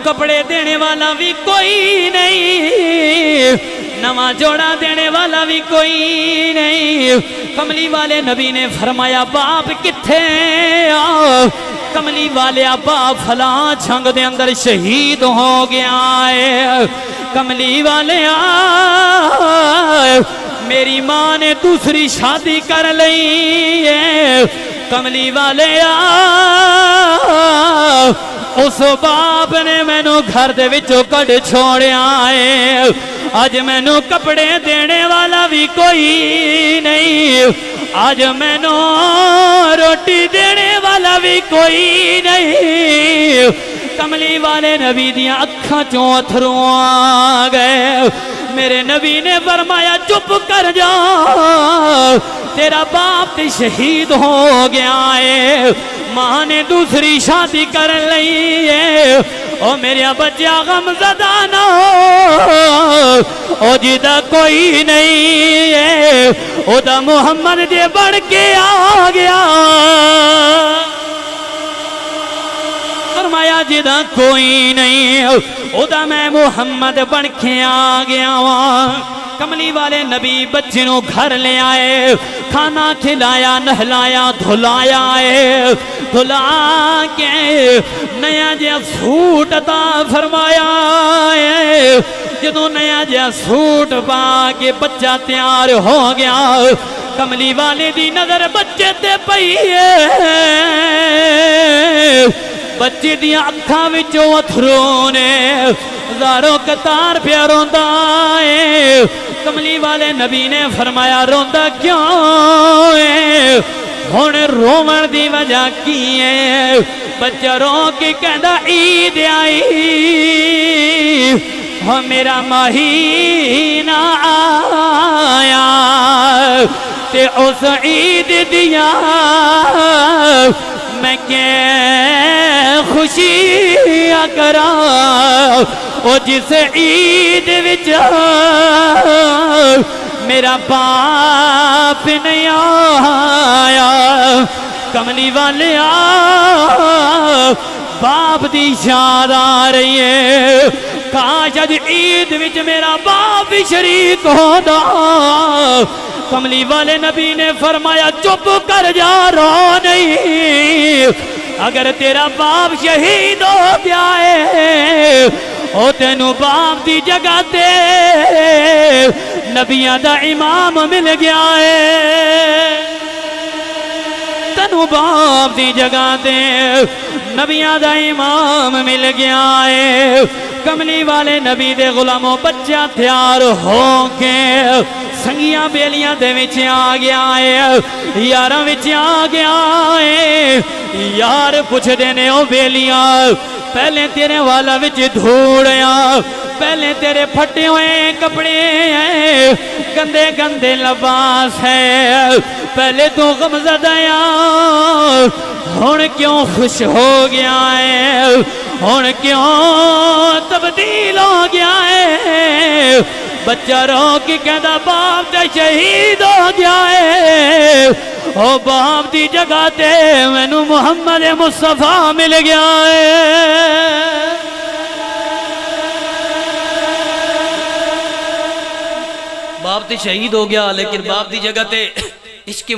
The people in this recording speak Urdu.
کپڑے دینے والا بھی کوئی نہیں، نواں جوڑا دینے والا بھی کوئی نہیں۔ کملی والے نبی نے فرمایا باپ کتھے آ؟ کملی والے باپ فلاں جنگ دے اندر شہید ہو گیا ہے۔ کملی والے میری ماں نے دوسری شادی کر لئی ہے۔ کملی والے اس باپ نے مینوں گھر دے وچوں کڈ چھوڑیا ہے۔ آج مینوں کپڑے دینے والا بھی کوئی نہیں، آج مینوں روٹی دینے والا بھی کوئی نہیں۔ کملی والے نبی دیاں اکھاں چوں اتھرو آ گئے۔ میرے نبی نے فرمایا چپ کر جا، تیرا باپ تے شہید ہو گیا ہے، ماں نے دوسری شادی کر لئی ہے۔ او میرے بچہ غم زدہ نہ ہو، او جدہ کوئی نہیں ہے، او دا محمد جے بڑھ کے آ گیا۔ فرمایا جدہ کوئی نہیں، او دا میں محمد بڑھ کے آ گیا وہاں۔ کملی والے نبی بچے نو گھر لے آئے، کھانا کھلایا، نہلایا، دھلایا ہے، دھلا کے نیا جیا سوٹ عطا فرمایا ہے۔ جدوں نیا جیا سوٹ پا کے بچہ تیار ہو گیا، کملی والے دی نظر بچے تے پئی ہے۔ بچے دیاں اکھاں وچوں اتھرو نے زاروں قطار پیا روندا ہے۔ کملی والے نبی نے فرمایا روندا کیوں ہے؟ ہن رومن دی وجہ کی ہے؟ بچہ رو کے کہندا عید آئی، ہو میرا مہینہ آیا، تے اس عید دیا میں کہ خوشیاں کرا، او جس عید وچ میرا باپ نہیں آیا۔ کملی والے باپ دی یاد آ رہی ہے، کاش اج عید وچ میرا باپ بھی شریک ہوندا۔ کملی والے نبی نے فرمایا چپ کر جا، رو نہیں، اگر تیرا باپ شہید ہو گیا ہے، او تینو باپ دی جگہ تے نبیاں دا امام مل گیا ہے۔ تینو باپ دی جگہ تے نبیاں دا امام مل گیا ہے۔ کملی والے نبی دے غلاموں بچہ تیار ہو کے سنگیاں بیلیاں دے وچ آ گیا ہے، یاراں وچ آ گیا ہے۔ یار پوچھ دینے او بیلیاں پہلے تیرے والا وچ دھوڑیاں، پہلے تیرے پھٹے ہوئے کپڑے ہیں، گندے گندے لباس ہے، پہلے تو غمزدیاں، ہن کیوں خوش ہو گیا ہے، ہن کیوں تبدیل ہو گیا ہے؟ بچہ رو کے کہندا باپ تے شہید ہو گیا ہے، او باپ دی جگہ تے مینوں محمد مصطفیٰ مل گیا ہے۔ باپ تے شہید ہو گیا لیکن باپ دی جگہ تے عشق